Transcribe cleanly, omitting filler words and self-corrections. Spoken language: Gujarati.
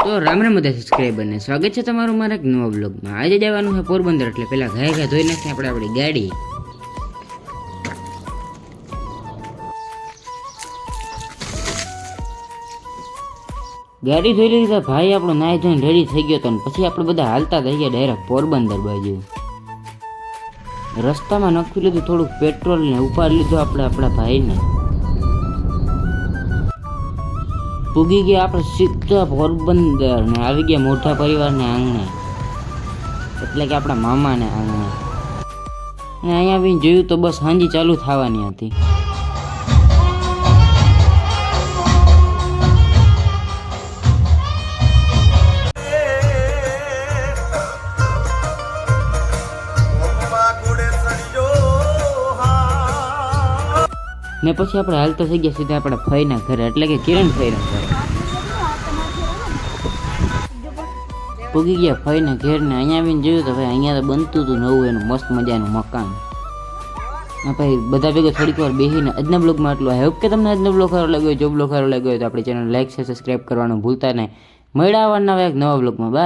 તો રામ રામ બધા સબસ્ક્રાઈબરને સ્વાગત છે તમારું મારા એક નવા બ્લોગમાં। આજે જવાનું છે પોરબંદર, એટલે પહેલાં ઘાય ધોઈ નાખીએ આપણે આપણી ગાડી। ગાડી ધોઈ લીધી, ભાઈ આપણો નાહી ધોઈને રેડી થઈ ગયો હતો ને પછી આપણે બધા હાલતા થઈ ગયા ડાયરેક્ટ પોરબંદર બાજુ। રસ્તામાં નખી લીધું થોડુંક પેટ્રોલ ને ઉપાડી લીધું આપણે આપણા ભાઈને। પૂગી ગયા આપણે સીધા પોરબંદર ને આવી ગયા મોટા પરિવારને આંગણે, એટલે કે આપણા મામાને આંગણે। અને અહીંયા બી જોયું તો બસ હાંજી ચાલુ થવાની હતી। ને પછી આપણે હાલતા થઈ ગયા સીધા આપણા ફઈના ઘરે, એટલે કે કિરણ ફઈના ઘરે। પૂગી ગયા ફઈના ઘેર ને અહીંયા આવીને જોયું તો ભાઈ અહીંયા તો બનતું હતું નવું એનું મસ્ત મજાનું મકાન। ભાઈ બધા ભેગા થોડીક વાર બેસીને આજના બ્લોગમાં આટલું। આઈ હોપ કે તમને આજનો બ્લોગ સારો લાગ્યો હોય। જો બ્લોગ સારો લાગ્યો હોય તો આપણી ચેનલ લાઈક છે, સબસ્ક્રાઈબ કરવાનું ભૂલતા નહીં। મળ્યા આવવાના એક નવા બ્લોગમાં, બાય।